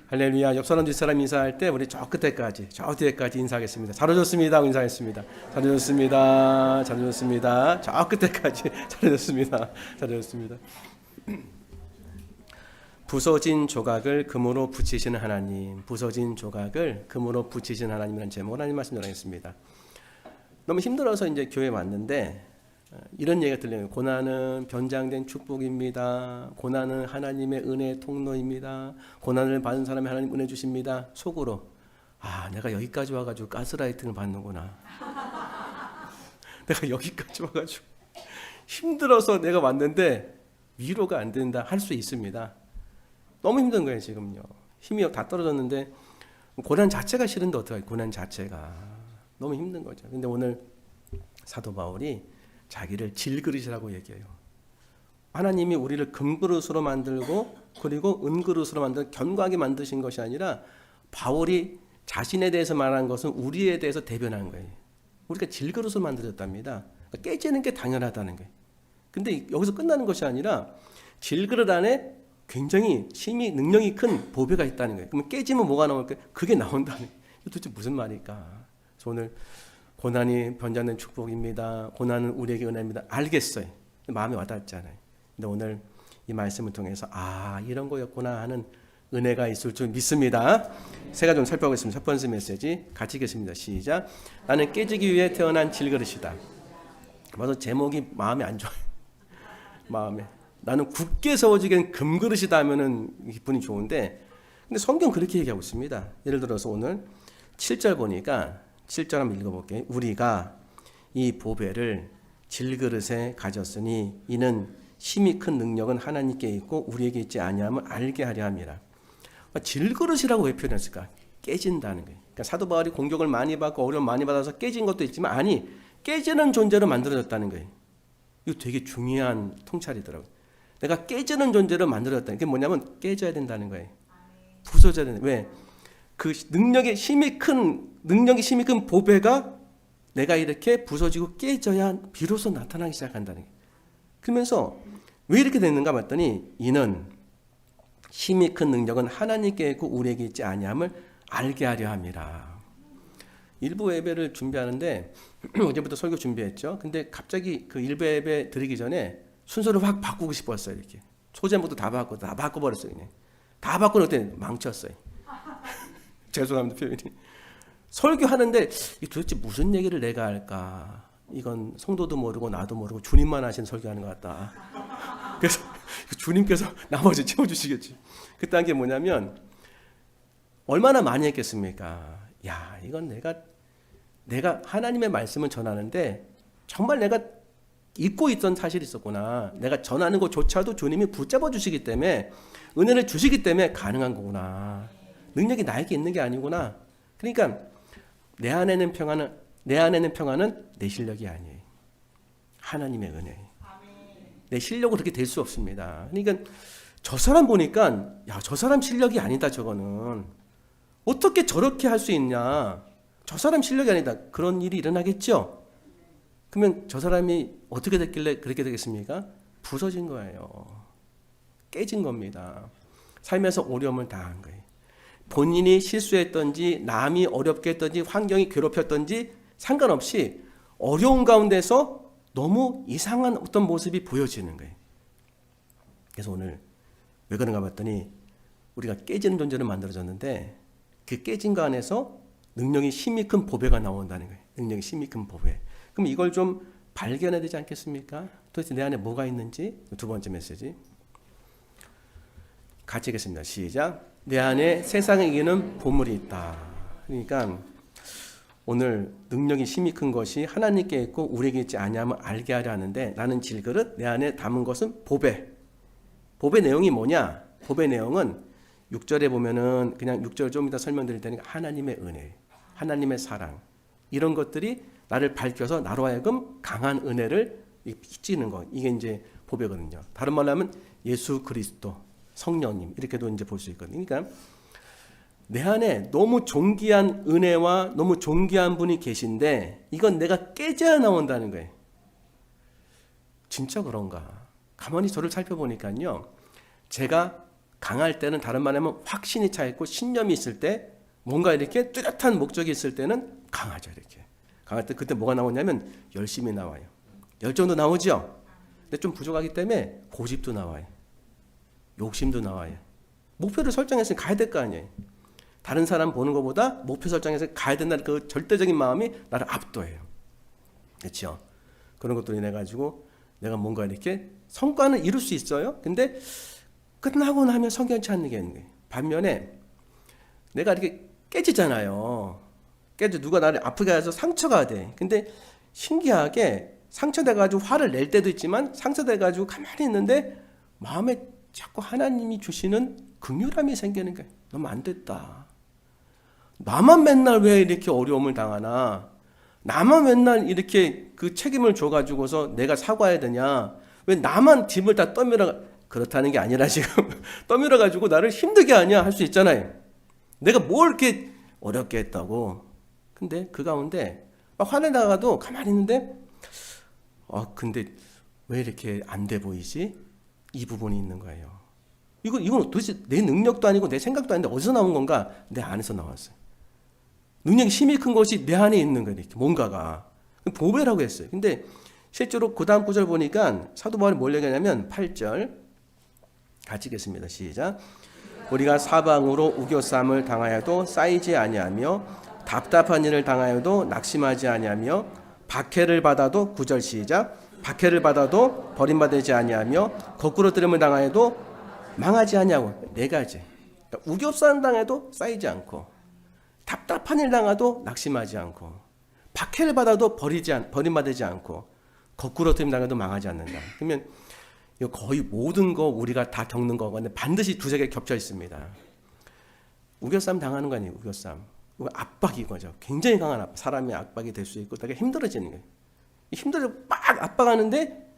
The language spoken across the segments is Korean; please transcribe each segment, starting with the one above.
할렐루야. 옆 사람 뒷사람 인사할 때 우리 저 끝에까지 저 뒤에까지 인사하겠습니다. 잘 오셨습니다. 인사하겠습니다. 잘 오셨습니다. 잘 오셨습니다. 저 끝에까지 잘 오셨습니다. 잘 오셨습니다. 부서진 조각을 금으로 붙이시는 하나님, 부서진 조각을 금으로 붙이시는 하나님이라는 제목으로 하나님 말씀 전하겠습니다. 너무 힘들어서 이제 교회 왔는데 이런 얘기가 들려요. 고난은 변장된 축복입니다. 고난은 하나님의 은혜의 통로입니다. 고난을 받은 사람이 하나님 은혜 주십니다. 속으로 내가 여기까지 와가지고 가스라이팅을 받는구나. 내가 여기까지 와가지고 힘들어서 내가 왔는데 위로가 안 된다 할 수 있습니다. 너무 힘든 거예요 지금요. 힘이 다 떨어졌는데 고난 자체가 싫은데 어떡해. 고난 자체가 너무 힘든 거죠. 근데 오늘 사도 바울이 자기를 질그릇이라고 얘기해요. 하나님이 우리를 금그릇으로 만들고 그리고 은그릇으로 만들어 견고하게 만드신 것이 아니라 바울이 자신에 대해서 말한 것은 우리에 대해서 대변한 거예요. 우리가 질그릇으로 만들어졌답니다. 깨지는 게 당연하다는 거예요. 근데 여기서 끝나는 것이 아니라 질그릇 안에 굉장히 힘이 능력이 큰 보배가 있다는 거예요. 그러면 깨지면 뭐가 나올까요? 그게 나온다는 거예요. 도대체 무슨 말일까? 그래서 오늘 고난이 변장된 축복입니다. 고난은 우리에게 은혜입니다. 알겠어요. 마음에 와닿잖아요. 근데 오늘 이 말씀을 통해서 이런 거였구나 하는 은혜가 있을 줄 믿습니다. 세 가지 좀 살펴보겠습니다. 첫 번째 메시지 같이 읽겠습니다. 시작. 나는 깨지기 위해 태어난 질그릇이다. 맞아, 제목이 마음에 안 좋아요. 마음에. 나는 굳게 세워지기엔 금그릇이다 하면은 기분이 좋은데, 근데 성경 그렇게 얘기하고 있습니다. 예를 들어서 오늘 7절 보니까 7절 한번 읽어볼게요. 우리가 이 보배를 질그릇에 가졌으니 이는 힘이 큰 능력은 하나님께 있고 우리에게 있지 아니함을 알게 하려 함이라. 질그릇이라고 왜 표현했을까? 깨진다는 거예요. 그러니까 사도 바울이 공격을 많이 받고 어려움 많이 받아서 깨진 것도 있지만 깨지는 존재로 만들어졌다는 거예요. 이거 되게 중요한 통찰이더라고요. 내가 깨지는 존재로 만들어졌다는 게 뭐냐면 깨져야 된다는 거예요. 부서져야 된다. 왜? 그 능력이 힘이 큰 보배가 내가 이렇게 부서지고 깨져야 비로소 나타나기 시작한다는 거예요. 그러면서 왜 이렇게 됐는가 봤더니 이는 힘이 큰 능력은 하나님께 있고 우리에게 있지 아니함을 알게 하려 함이라. 일부 예배를 준비하는데 어제부터 설교 준비했죠. 근데 갑자기 그 일부 예배 드리기 전에 순서를 확 바꾸고 싶었어요. 이렇게 소제목도 다 바꿔버렸어요. 그냥 다 바꾸는 때 망쳤어요. 죄송합니다 표현이. 설교하는데 도대체 무슨 얘기를 내가 할까? 이건 성도도 모르고 나도 모르고 주님만 하시는 설교하는 것 같다. 그래서 주님께서 나머지 채워주시겠지. 그때 한 게 뭐냐면 얼마나 많이 했겠습니까? 이건 내가 하나님의 말씀을 전하는데 정말 내가 잊고 있던 사실이 있었구나. 내가 전하는 것조차도 주님이 붙잡아 주시기 때문에 은혜를 주시기 때문에 가능한 거구나. 능력이 나에게 있는 게 아니구나. 그러니까 내 안에는 평안은 내 실력이 아니에요. 하나님의 은혜. 내 실력으로 그렇게 될 수 없습니다. 그러니까 저 사람 보니까 저 사람 실력이 아니다. 저거는 어떻게 저렇게 할 수 있냐. 저 사람 실력이 아니다. 그런 일이 일어나겠죠. 그러면 저 사람이 어떻게 됐길래 그렇게 되겠습니까? 부서진 거예요. 깨진 겁니다. 삶에서 어려움을 당한 거예요. 본인이 실수했던지 남이 어렵게 했던지 환경이 괴롭혔던지 상관없이 어려운 가운데서 너무 이상한 어떤 모습이 보여지는 거예요. 그래서 오늘 왜 그런가 봤더니 우리가 깨지는 존재로 만들어졌는데 그 깨진 거 안에서 능력이 힘이 큰 보배가 나온다는 거예요. 능력이 힘이 큰 보배. 그럼 이걸 좀 발견해야 되지 않겠습니까? 도대체 내 안에 뭐가 있는지. 두 번째 메시지 같이 읽겠습니다. 시작. 내 안에 세상을 이기는 보물이 있다. 그러니까 오늘 능력이 힘이 큰 것이 하나님께 있고 우리에게 있지 아니함을 알게 하려 하는데 나는 질그릇, 내 안에 담은 것은 보배. 보배 내용이 뭐냐? 보배 내용은 6절에 보면은 그냥 6절 좀 이따 설명드릴 테니까 하나님의 은혜, 하나님의 사랑 이런 것들이 나를 밝혀서 나로 하여금 강한 은혜를 빚지는 거. 이게 이제 보배거든요. 다른 말로 하면 예수 그리스도, 성령님 이렇게도 이제 볼 수 있거든요. 그러니까 내 안에 너무 존귀한 은혜와 너무 존귀한 분이 계신데 이건 내가 깨져야 나온다는 거예요. 진짜 그런가? 가만히 저를 살펴보니까요. 제가 강할 때는 다른 말하면 확신이 차 있고 신념이 있을 때 뭔가 이렇게 뚜렷한 목적이 있을 때는 강하죠. 이렇게 강할 때 그때 뭐가 나오냐면 열심이 나와요. 열정도 나오죠. 근데 좀 부족하기 때문에 고집도 나와요. 욕심도 나와요. 목표를 설정해서 가야 될 거 아니에요. 다른 사람 보는 것보다 목표 설정해서 가야 된다는 그 절대적인 마음이 나를 압도해요. 그렇죠? 그런 것들로 인해 가지고 내가 뭔가 이렇게 성과는 이룰 수 있어요. 근데 끝나고 나면 성견치 않는 게 있는 거예요. 반면에 내가 이렇게 깨지잖아요. 깨져 누가 나를 아프게 해서 상처가 돼. 근데 신기하게 상처돼가지고 화를 낼 때도 있지만 상처돼가지고 가만히 있는데 마음에 자꾸 하나님이 주시는 긍휼함이 생기는 거예요. 너무 안 됐다. 나만 맨날 왜 이렇게 어려움을 당하나? 나만 맨날 이렇게 그 책임을 줘가지고서 내가 사과해야 되냐? 왜 나만 짐을 다 떠밀어? 그렇다는 게 아니라 지금 떠밀어가지고 나를 힘들게 하냐 할 수 있잖아요. 내가 뭘 이렇게 어렵게 했다고. 근데 그 가운데 막 화내다가도 가만히 있는데 근데 왜 이렇게 안 돼 보이지? 이 부분이 있는 거예요. 이건 도대체 내 능력도 아니고 내 생각도 아닌데 어디서 나온 건가? 내 안에서 나왔어요. 능력이 힘이 큰 것이 내 안에 있는 거예요. 이렇게 뭔가가. 보배라고 했어요. 근데 실제로 그 다음 구절 보니까 사도 바울이 뭘 얘기하냐면 8절 같이 읽겠습니다. 시작. 우리가 사방으로 우겨쌈을 당하여도 쌓이지 아니하며 답답한 일을 당하여도 낙심하지 아니하며 박해를 받아도 9절 시작. 박해를 받아도 버림받지 아니하며 거꾸로 들음을 당하여도 망하지 아니하고 네 가지. 그러니까 우겨쌈 당해도 쌓이지 않고 답답한 일 당해도 낙심하지 않고 박해를 받아도 버림받지 않고 거꾸로 들음 당해도 망하지 않는다. 그러면 이거 거의 모든 거 우리가 다 겪는 거건데 반드시 두세 개 겹쳐 있습니다. 우겨쌈 당하는 거 아니에요. 우겨쌈. 압박이 거죠. 굉장히 강한 압박. 사람의 압박이 될 수 있고 되게 힘들어지는 거예요. 힘들어 막 압박하는데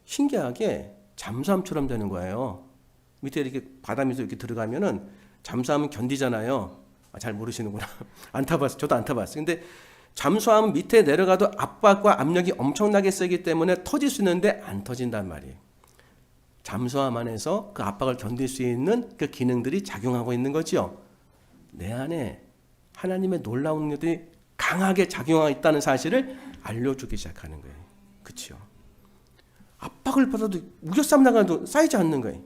신기하게 잠수함처럼 되는 거예요. 밑에 이렇게 바다 밑으로 이렇게 들어가면은 잠수함은 견디잖아요. 잘 모르시는구나. 안 타봤어. 저도 안 타봤어요. 근데 잠수함 밑에 내려가도 압박과 압력이 엄청나게 세기 때문에 터질 수 있는데 안 터진단 말이에요. 잠수함 안에서 그 압박을 견딜 수 있는 그 기능들이 작용하고 있는 거죠. 내 안에 하나님의 놀라운 능력들이 강하게 작용하고 있다는 사실을 알려주기 시작하는 거예요. 그렇죠? 압박을 받아도 우겨쌈 나가도 쌓이지 않는 거예요.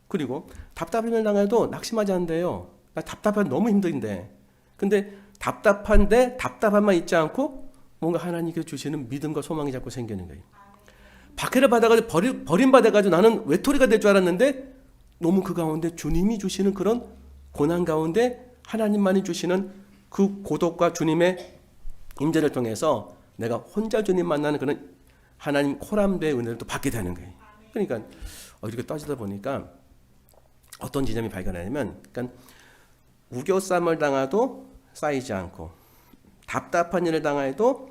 그리고 답답한 일 당해도 낙심하지 않는데요. 나 답답한 너무 힘든데. 근데 답답한데 답답함만 있지 않고 뭔가 하나님께서 주시는 믿음과 소망이 자꾸 생기는 거예요. 박해를 받아가지고 버림받아가지고 나는 외톨이가 될 줄 알았는데 너무 그 가운데 주님이 주시는 그런 고난 가운데 하나님만이 주시는 그 고독과 주님의 임재를 통해서 내가 혼자 주님 만나는 그런 하나님 코람대의 은혜를 또 받게 되는 거예요. 그러니까 이렇게 따지다 보니까 어떤 지점이 발견하냐면 그러니까 우겨쌈을 당해도 쌓이지 않고 답답한 일을 당해도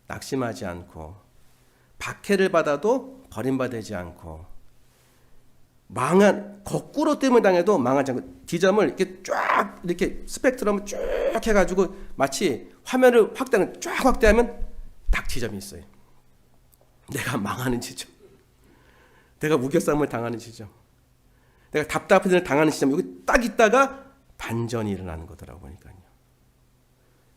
낙심하지 않고 박해를 받아도 버림받지 않고 거꾸로 뜸을 당해도 망하지 않고 지점을 이렇게 쫙 이렇게 스펙트럼을 쭉 해가지고 마치 화면을 쫙 확대하면 딱 지점이 있어요. 내가 망하는 지점, 내가 우겨쌈을 당하는 지점, 내가 답답한 일을 당하는 지점 여기 딱 있다가 반전이 일어나는 거더라고 보니까요.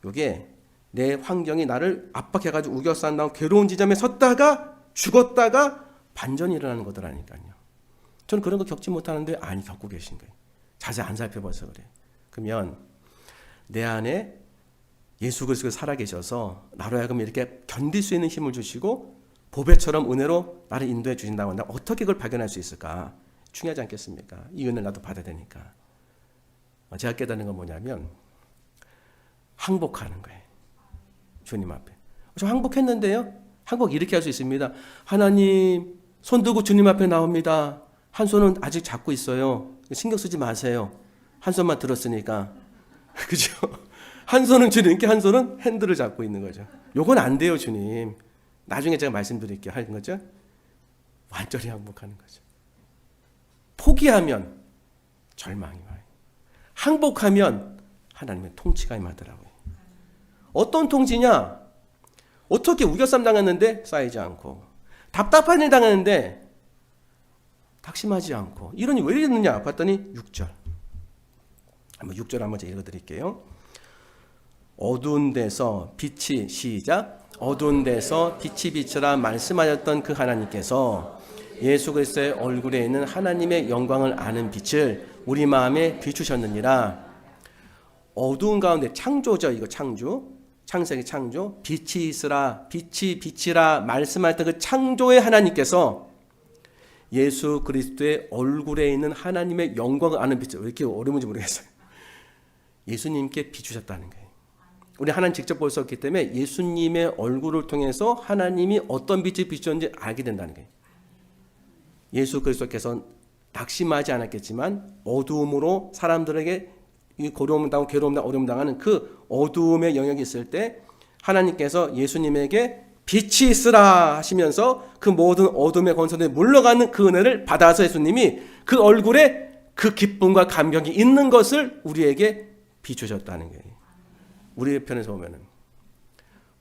이게 내 환경이 나를 압박해가지고 우겨쌈 당하고 괴로운 지점에 섰다가 죽었다가 반전이 일어나는 거더라니까요. 저는 그런 거 겪지 못하는데 겪고 계신 거예요. 자세히 안 살펴봐서 그래요. 그러면 내 안에 예수 그리스도가 살아계셔서 나로 하여금 이렇게 견딜 수 있는 힘을 주시고 보배처럼 은혜로 나를 인도해 주신다고 한다. 어떻게 그걸 발견할 수 있을까? 중요하지 않겠습니까? 이 은혜를 나도 받아야 되니까. 제가 깨닫는 건 뭐냐면 항복하는 거예요. 주님 앞에. 저 항복했는데요. 항복 이렇게 할 수 있습니다. 하나님 손 들고 주님 앞에 나옵니다. 한 손은 아직 잡고 있어요. 신경 쓰지 마세요. 한 손만 들었으니까. 그죠? 한 손은 주님께 한 손은 핸들을 잡고 있는 거죠. 요건 안 돼요, 주님. 나중에 제가 말씀드릴게요. 하는 거죠. 완전히 항복하는 거죠. 포기하면 절망이 와요. 항복하면 하나님의 통치가 임하더라고요. 어떤 통치냐? 어떻게 우겨쌈 당했는데 쌓이지 않고 답답한 일 당했는데 낙심하지 않고. 이러니 왜 이랬느냐 봤더니 6절. 한번 6절 한번 제가 읽어드릴게요. 어두운 데서 빛이 시작. 어두운 데서 빛이 비쳐라 말씀하셨던 그 하나님께서 예수 그리스도의 얼굴에 있는 하나님의 영광을 아는 빛을 우리 마음에 비추셨느니라. 어두운 가운데 창조죠. 이거 창조. 창세기 창조. 빛이 있으라. 빛이 비치라 말씀하셨던 그 창조의 하나님께서 예수 그리스도의 얼굴에 있는 하나님의 영광을 아는 빛을, 왜 이렇게 어려운지 모르겠어요. 예수님께 비추셨다는 거예요. 우리 하나님 직접 볼 수 없기 때문에 예수님의 얼굴을 통해서 하나님이 어떤 빛을 비추었는지 알게 된다는 거예요. 예수 그리스도께서 낙심하지 않았겠지만 어두움으로 사람들에게 고려움 당하고 괴로움 당하고 어려움 당하는 그 어두움의 영역이 있을 때 하나님께서 예수님에게 빛이 있으라 하시면서 그 모든 어둠의 권세에 물러가는 그 은혜를 받아서 예수님이 그 얼굴에 그 기쁨과 감격이 있는 것을 우리에게 비추셨다는 거예요. 우리의 편에서 보면은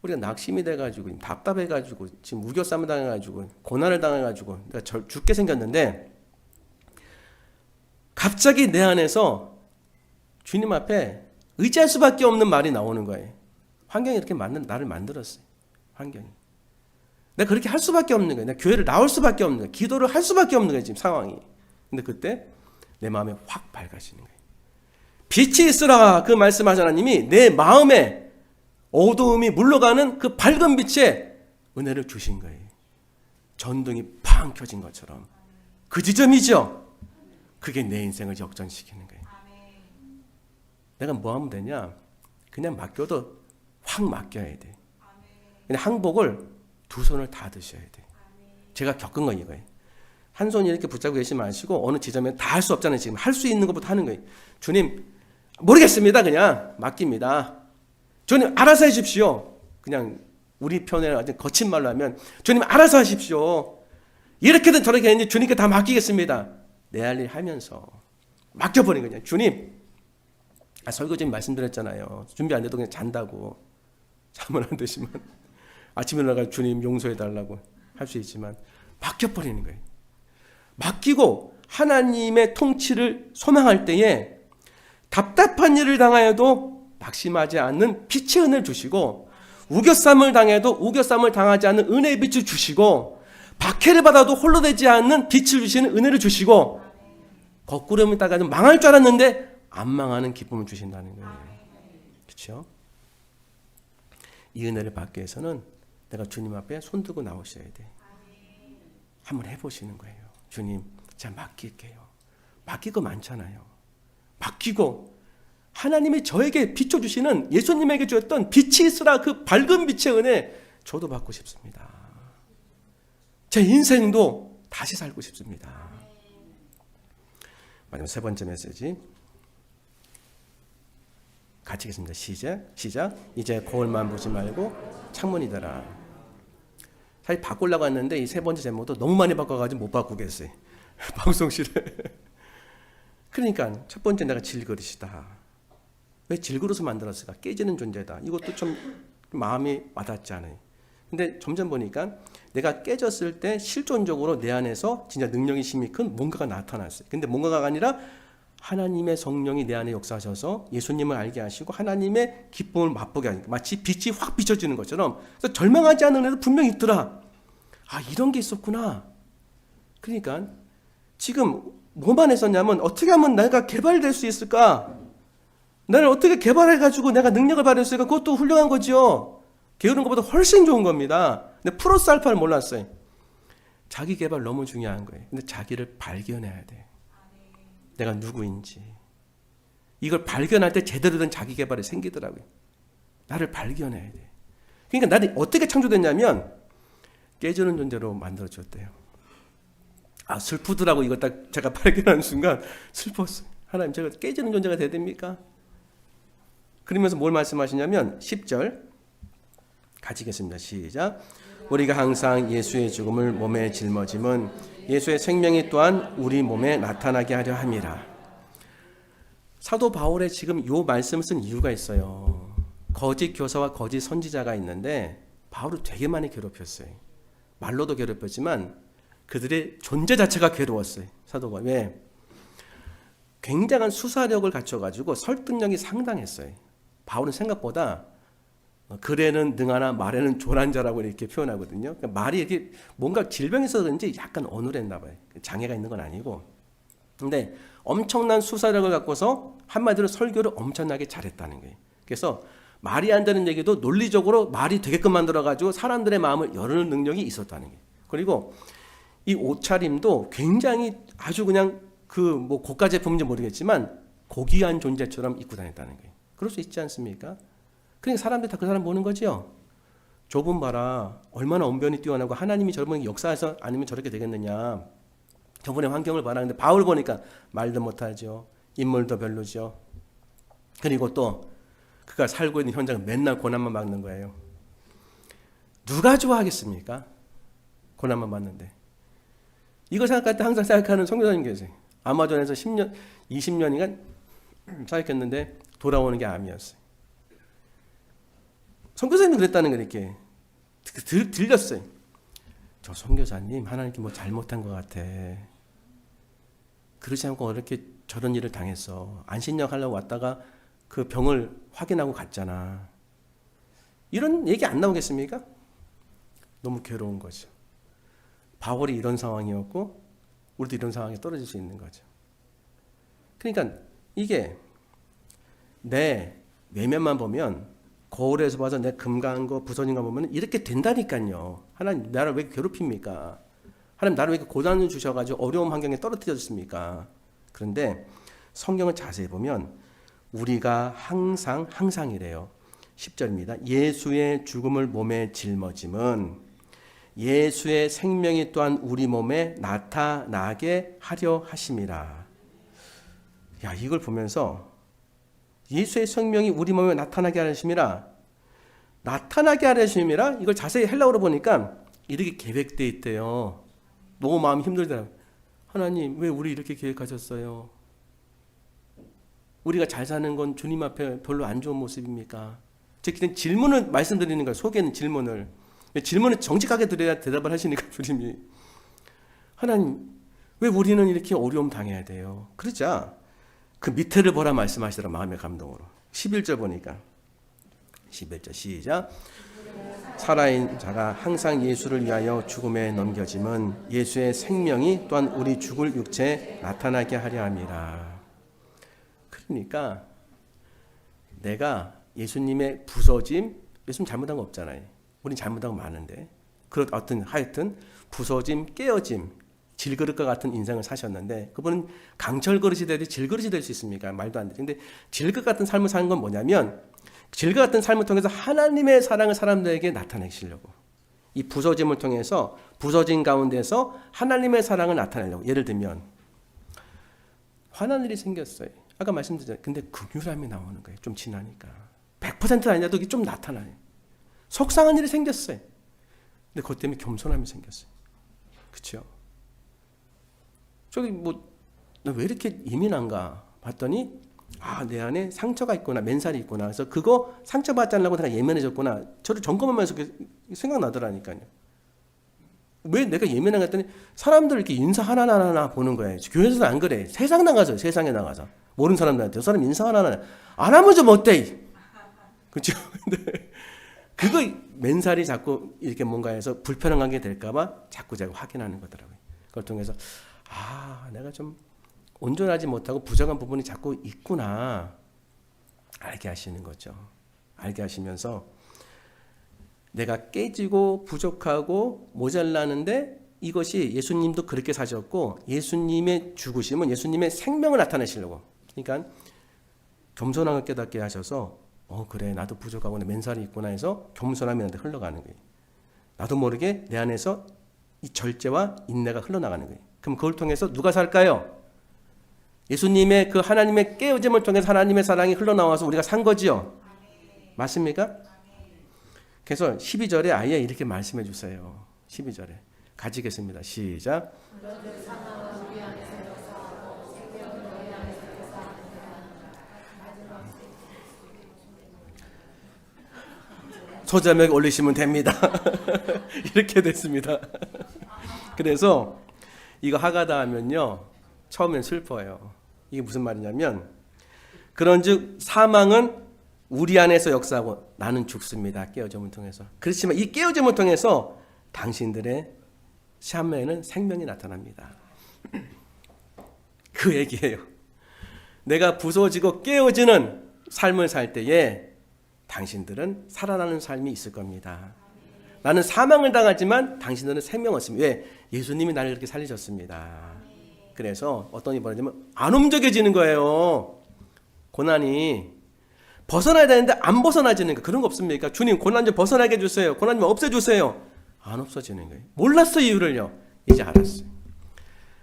우리가 낙심이 돼가지고 답답해가지고 지금 우겨싸움 당해가지고 고난을 당해가지고 내가 죽게 생겼는데 갑자기 내 안에서 주님 앞에 의지할 수밖에 없는 말이 나오는 거예요. 환경이 이렇게 나를 만들었어요. 환경이. 내가 그렇게 할 수밖에 없는 거예요. 내가 교회를 나올 수밖에 없는 거예요. 기도를 할 수밖에 없는 거예요. 지금 상황이. 근데 그때 내 마음에 확 밝아지는 거예요. 빛이 있으라 그 말씀하신 하나님이 내 마음에 어두움이 물러가는 그 밝은 빛에 은혜를 주신 거예요. 전등이 팡 켜진 것처럼. 그 지점이죠. 그게 내 인생을 역전시키는 거예요. 내가 뭐 하면 되냐? 그냥 맡겨도 확 맡겨야 돼. 그냥 항복을 두 손을 다 드셔야 돼. 제가 겪은 거 이거예요. 한 손이 이렇게 붙잡고 계시지 마시고 어느 지점에 다 할 수 없잖아요. 지금 할 수 있는 것부터 하는 거예요. 주님 모르겠습니다. 그냥 맡깁니다. 주님 알아서 하십시오. 그냥 우리 편에 아주 거친 말로 하면 주님 알아서 하십시오. 이렇게든 저렇게 했는지 주님께 다 맡기겠습니다. 내 할 일 하면서 맡겨버린 거냐. 주님 설거지 말씀드렸잖아요. 준비 안 돼도 그냥 잔다고. 잠을 안 드시면 아침에 일어나서 주님 용서해달라고 할 수 있지만 맡겨버리는 거예요. 맡기고 하나님의 통치를 소망할 때에 답답한 일을 당하여도 낙심하지 않는 빛의 은혜를 주시고 우겨쌈을 당해도 우겨쌈을 당하지 않는 은혜의 빛을 주시고 박해를 받아도 홀로 되지 않는 빛을 주시는 은혜를 주시고 거꾸로 따가도 망할 줄 알았는데 안 망하는 기쁨을 주신다는 거예요. 그렇죠? 이 은혜를 받기 위해서는 내가 주님 앞에 손들고 나오셔야 돼. 한번 해보시는 거예요. 주님, 제가 맡길게요. 맡길 거 많잖아요. 맡기고 하나님이 저에게 비춰주시는 예수님에게 주었던 빛이 있으라 그 밝은 빛의 은혜 저도 받고 싶습니다. 제 인생도 다시 살고 싶습니다. 마지막 세 번째 메시지 같이 읽겠습니다. 시작. 이제 거울만 보지 말고 창문이더라. 사실 바꾸려고 했는데 이 세 번째 제목도 너무 많이 바꿔가지고 못 바꾸겠어요. 방송실에. 그러니까 첫 번째 내가 질그릇이다. 왜 질그릇을 만들었을까? 깨지는 존재다. 이것도 좀 마음이 와닿지 않아요. 근데 점점 보니까 내가 깨졌을 때 실존적으로 내 안에서 진짜 능력이 힘이 큰 뭔가가 나타났어요. 근데 뭔가가 아니라 하나님의 성령이 내 안에 역사하셔서 예수님을 알게 하시고 하나님의 기쁨을 맛보게 하니까 마치 빛이 확 비춰지는 것처럼 그래서 절망하지 않은 애도 분명히 있더라. 아, 이런 게 있었구나. 그러니까 지금 뭐만 했었냐면 어떻게 하면 내가 개발될 수 있을까? 나를 어떻게 개발해가지고 내가 능력을 발휘할 수 있을까? 그것도 훌륭한 거죠. 게으른 것보다 훨씬 좋은 겁니다. 근데 플러스 알파를 몰랐어요. 자기 개발 너무 중요한 거예요. 근데 자기를 발견해야 돼. 내가 누구인지. 이걸 발견할 때 제대로 된 자기 개발이 생기더라고요. 나를 발견해야 돼. 그러니까 나는 어떻게 창조됐냐면 깨지는 존재로 만들어줬대요. 아, 슬프더라고. 이거 딱 제가 발견하는 순간 슬펐어요. 하나님, 제가 깨지는 존재가 돼야 됩니까? 그러면서 뭘 말씀하시냐면 10절 같이 읽겠습니다. 시작. 우리가 항상 예수의 죽음을 몸에 짊어짐은 예수의 생명이 또한 우리 몸에 나타나게 하려 함이라. 사도 바울의 지금 이 말씀을 쓴 이유가 있어요. 거짓 교사와 거짓 선지자가 있는데 바울을 되게 많이 괴롭혔어요. 말로도 괴롭혔지만 그들의 존재 자체가 괴로웠어요. 사도가. 왜? 굉장한 수사력을 갖춰가지고 설득력이 상당했어요. 바울은 생각보다 글에는 능하나 말에는 조란 자라고 이렇게 표현하거든요. 그러니까 말이 이렇게 뭔가 질병이 있어서 그런지 약간 어눌했나 봐요. 장애가 있는 건 아니고. 근데 엄청난 수사력을 갖고서 한마디로 설교를 엄청나게 잘했다는 거예요. 그래서 말이 안 되는 얘기도 논리적으로 말이 되게끔 만들어가지고 사람들의 마음을 열는 능력이 있었다는 거예요. 그리고 이 옷차림도 굉장히 아주 그냥 그 뭐 고가 제품인지 모르겠지만 고귀한 존재처럼 입고 다녔다는 거예요. 그럴 수 있지 않습니까? 그러니까 사람들이 다 그 사람 보는 거죠. 저분 봐라. 얼마나 언변이 뛰어나고 하나님이 저분이 역사해서 아니면 저렇게 되겠느냐. 저분의 환경을 봐라. 근데 바울 보니까 말도 못하죠. 인물도 별로죠. 그리고 또 그가 살고 있는 현장은 맨날 고난만 받는 거예요. 누가 좋아하겠습니까? 고난만 받는데. 이거 생각할 때 항상 생각하는 선교사님 계세요. 아마존에서 10년, 20년인가 사역했는데 돌아오는 게 암이었어요. 선교사님이 그랬다는 거 이렇게 들렸어요. 저 선교사님 하나님께 뭐 잘못한 것 같아. 그러지 않고 이렇게 저런 일을 당했어. 안신력 하려고 왔다가 그 병을 확인하고 갔잖아. 이런 얘기 안 나오겠습니까? 너무 괴로운 거죠. 바울이 이런 상황이었고 우리도 이런 상황에 떨어질 수 있는 거죠. 그러니까 이게 내 외면만 보면 거울에서 봐서 내 금가한 거 부서진 거 보면 이렇게 된다니까요. 하나님 나를 왜 괴롭힙니까? 하나님 나를 왜 이렇게 고난을 주셔가지고 어려운 환경에 떨어뜨렸습니까? 그런데 성경을 자세히 보면 우리가 항상이래요. 10절입니다. 예수의 죽음을 몸에 짊어짐은 예수의 생명이 또한 우리 몸에 나타나게 하려 하심이라. 야, 이걸 보면서 예수의 생명이 우리 몸에 나타나게 하심이라. 나타나게 하심이라. 이걸 자세히 헬라어로 보니까 이렇게 계획되어 있대요. 너무 마음이 힘들더라고요. 하나님 왜 우리 이렇게 계획하셨어요? 우리가 잘 사는 건 주님 앞에 별로 안 좋은 모습입니까? 즉 질문을 말씀드리는 거예요. 속에는 질문을. 질문을 정직하게 드려야 대답을 하시니까 주님이 하나님 왜 우리는 이렇게 어려움 당해야 돼요? 그러자 그 밑에를 보라 말씀하시더라. 마음의 감동으로. 11절 보니까 11절 시작. 살아있는 자가 항상 예수를 위하여 죽음에 넘겨짐은 예수의 생명이 또한 우리 죽을 육체에 나타나게 하려 함이라. 그러니까 내가 예수님의 부서짐, 예수님 잘못한 거 없잖아요. 우린 잘못한 거 많은데 하여튼 부서짐, 깨어짐, 질그릇과 같은 인생을 사셨는데 그분은 강철 그릇이 되듯이 질그릇이 될 수 있습니까? 말도 안 되죠. 근데 질그릇 같은 삶을 사는 건 뭐냐면 질그릇 같은 삶을 통해서 하나님의 사랑을 사람들에게 나타내시려고 이 부서짐을 통해서 부서진 가운데서 하나님의 사랑을 나타내려고. 예를 들면 화난 일이 생겼어요. 아까 말씀드렸잖아요. 근데 긍휼함이 나오는 거예요. 좀 지나니까 100%는 아니라도 이게 좀 나타나요. 속상한 일이 생겼어요. 근데 그것 때문에 겸손함이 생겼어요. 그렇죠? 저기 나 왜 이렇게 예민한가 봤더니 내 안에 상처가 있구나, 맨살이 있구나. 그래서 그거 상처받지 않으려고 내가 예민해졌구나. 저를 점검하면서 생각나더라니까요. 왜 내가 예민한가 했더니 사람들 이렇게 인사 하나하나 보는 거예요. 교회에서는 안 그래. 세상에 나가서 모르는 사람들한테 저 사람 인사 하나하나 안 하면 좀 어때? 그렇죠? 근데 그거 맨살이 자꾸 이렇게 뭔가 해서 불편한 관계 될까봐 자꾸 제가 확인하는 거더라고요. 그걸 통해서 내가 좀 온전하지 못하고 부족한 부분이 자꾸 있구나 알게 하시는 거죠. 알게 하시면서 내가 깨지고 부족하고 모자라는데 이것이 예수님도 그렇게 사셨고 예수님의 죽으심은 예수님의 생명을 나타내시려고. 그러니까 겸손함을 깨닫게 하셔서 그래 나도 부족하고 맨살이 있구나 해서 겸손함이 나한테 흘러가는 거예요. 나도 모르게 내 안에서 이 절제와 인내가 흘러나가는 거예요. 그럼 그걸 통해서 누가 살까요? 예수님의 그 하나님의 깨어짐을 통해서 하나님의 사랑이 흘러나와서 우리가 산 거지요. 맞습니까? 그래서 12절에 아예 이렇게 말씀해 주세요. 12절에 가지겠습니다. 시작. 소자맥 올리시면 됩니다. 이렇게 됐습니다. 그래서 이거 하가다 하면요, 처음엔 슬퍼요. 이게 무슨 말이냐면, 그런즉 사망은 우리 안에서 역사하고 나는 죽습니다. 깨어짐을 통해서. 그렇지만 이 깨어짐을 통해서 당신들의 삶에는 생명이 나타납니다. 그 얘기예요. 내가 부서지고 깨어지는 삶을 살 때에 당신들은 살아나는 삶이 있을 겁니다. 나는 사망을 당하지만 당신들은 생명을 얻습니다. 왜? 예수님이 나를 그렇게 살리셨습니다. 그래서 어떤 일이 벌어지면 안 움직여지는 거예요. 고난이 벗어나야 되는데 안 벗어나지는 거, 그런 거 없습니까? 주님 고난 좀 벗어나게 해주세요. 고난 좀 없애주세요. 안 없어지는 거예요. 몰랐어, 이유를요. 이제 알았어요.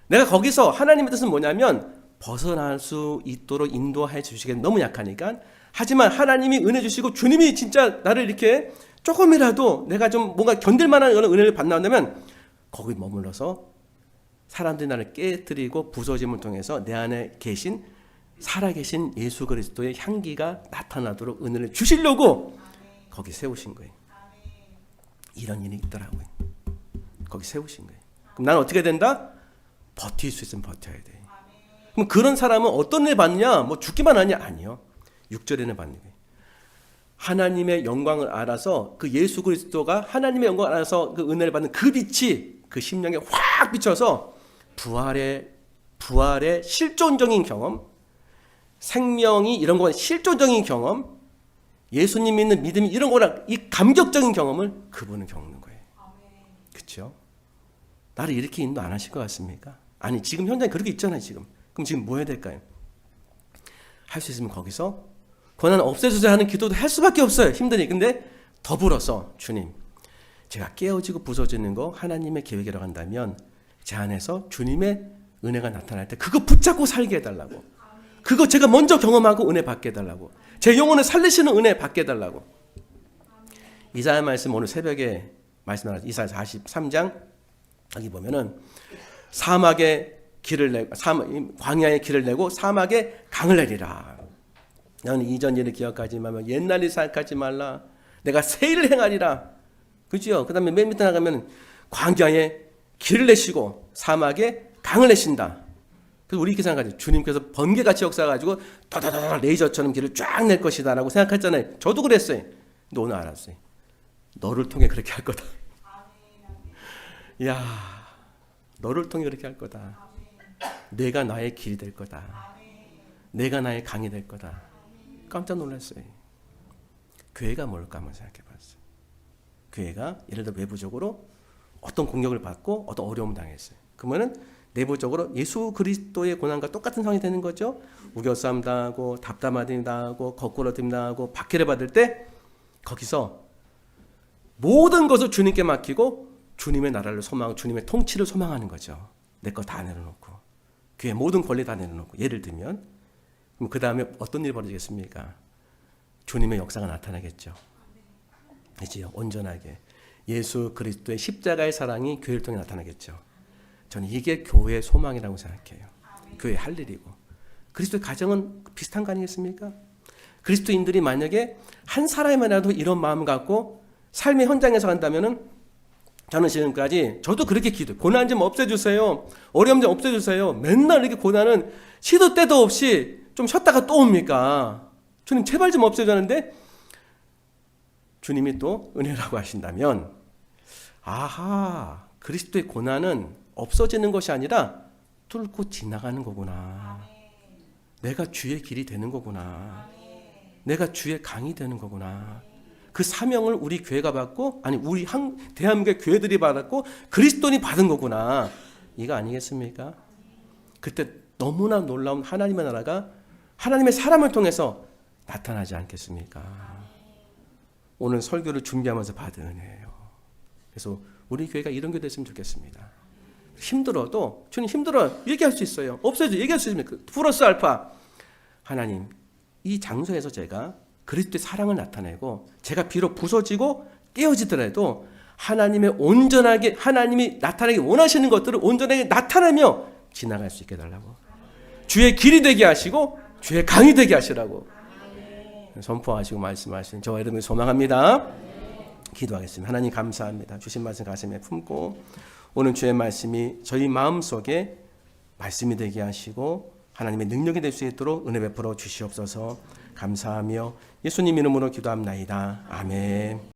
내가 거기서 하나님의 뜻은 뭐냐면 벗어날 수 있도록 인도해 주시기 너무 약하니까. 하지만 하나님이 은혜 주시고 주님이 진짜 나를 이렇게 조금이라도 내가 좀 뭔가 견딜 만한 은혜를 받는다면 거기 머물러서 사람들이 나를 깨뜨리고 부서짐을 통해서 내 안에 계신 살아계신 예수 그리스도의 향기가 나타나도록 은혜를 주시려고 거기 세우신 거예요. 이런 일이 있더라고요. 거기 세우신 거예요. 그럼 나는 어떻게 된다? 버틸 수 있으면 버텨야 돼. 그럼 그런 사람은 어떤 일 받느냐? 뭐 죽기만 하냐? 아니요. 6절에는 받는 거예요. 하나님의 영광을 알아서 그 예수 그리스도가 하나님의 영광을 알아서 그 은혜를 받는 그 빛이 그 심령에 확 비쳐서 부활의 실존적인 경험, 생명이 이런 거 실존적인 경험, 예수님 믿는 믿음이 이런 거랑 이 감격적인 경험을 그분은 겪는 거예요. 그렇죠? 나를 이렇게 인도 안 하실 것 같습니까? 아니 지금 현장에 그렇게 있잖아요. 지금. 그럼 지금 뭐 해야 될까요? 할 수 있으면 거기서 고난 없애주세요 하는 기도도 할 수밖에 없어요. 힘드니. 근데 더불어서 주님, 제가 깨어지고 부서지는 거 하나님의 계획이라고 한다면 제 안에서 주님의 은혜가 나타날 때 그거 붙잡고 살게 해달라고. 그거 제가 먼저 경험하고 은혜 받게 해달라고. 제 영혼을 살리시는 은혜 받게 해달라고. 이사야 말씀 오늘 새벽에 말씀하신 이사야 43장 여기 보면은 사막에 길을 내고 광야에 길을 내고 사막에 강을 내리라. 너는 이전 일을 기억하지 말며 옛날 일 생각하지 말라. 내가 새 일을 행하리라. 그죠? 그 다음에 맨 밑에 나가면 광야에 길을 내시고 사막에 강을 내신다. 그래서 우리 이렇게 생각하죠. 주님께서 번개같이 역사가지고 다다다다 레이저처럼 길을 쫙 낼 것이다 라고 생각했잖아요. 저도 그랬어요. 근데 오늘 알았어요. 너를 통해 그렇게 할 거다. 이야, 너를 통해 그렇게 할 거다. 내가 나의 길이 될 거다. 내가 나의 강이 될 거다. 깜짝 놀랐어요. 교회가 뭘까 한번 생각해 봤어요. 교회가 예를 들어 외부적으로 어떤 공격을 받고 어떤 어려움을 당했어요. 그러면은 내부적으로 예수 그리스도의 고난과 똑같은 상황이 되는 거죠. 우겨싸움 당하고 답답하림 당하고 거꾸러짐 당하고 박해를 받을 때 거기서 모든 것을 주님께 맡기고 주님의 나라를 소망하고 주님의 통치를 소망하는 거죠. 내 거 다 내려놓고 교회 모든 권리 다 내려놓고. 예를 들면 그럼 그 다음에 어떤 일이 벌어지겠습니까? 주님의 역사가 나타나겠죠. 그렇죠? 온전하게 예수 그리스도의 십자가의 사랑이 교회를 통해 나타나겠죠. 저는 이게 교회의 소망이라고 생각해요. 교회 할 일이고. 그리스도의 가정은 비슷한 거 아니겠습니까? 그리스도인들이 만약에 한 사람이라도 이런 마음 갖고 삶의 현장에서 간다면은 저는 지금까지 저도 그렇게 기도해요. 고난 좀 없애주세요. 어려움 좀 없애주세요. 맨날 이렇게 고난은 시도 때도 없이 좀 쉬었다가 또 옵니까? 주님 제발 좀 없애주는데 주님이 또 은혜라고 하신다면 아하, 그리스도의 고난은 없어지는 것이 아니라 뚫고 지나가는 거구나. 내가 주의 길이 되는 거구나. 내가 주의 강이 되는 거구나. 그 사명을 우리 교회가 받고 아니 우리 대한민국의 교회들이 받았고 그리스도인이 받은 거구나. 이거 아니겠습니까? 그때 너무나 놀라운 하나님의 나라가 하나님의 사람을 통해서 나타나지 않겠습니까? 오늘 설교를 준비하면서 받은 은혜예요. 그래서 우리 교회가 이런 교회 됐으면 좋겠습니다. 힘들어도 주님 힘들어 얘기할 수 있어요. 없어도 얘기할 수 있습니까? 플러스 알파. 하나님 이 장소에서 제가 그리스도의 사랑을 나타내고 제가 비록 부서지고 깨어지더라도 하나님의 온전하게 하나님이 나타내기 원하시는 것들을 온전하게 나타내며 지나갈 수 있게 해달라고. 주의 길이 되게 하시고 주의 강이 되게 하시라고 선포하시고 말씀하시는 저와 여러분을 소망합니다. 기도하겠습니다. 하나님 감사합니다. 주신 말씀 가슴에 품고 오늘 주의 말씀이 저희 마음속에 말씀이 되게 하시고 하나님의 능력이 될 수 있도록 은혜 베풀어 주시옵소서. 감사하며 예수님 이름으로 기도합나이다. 아멘.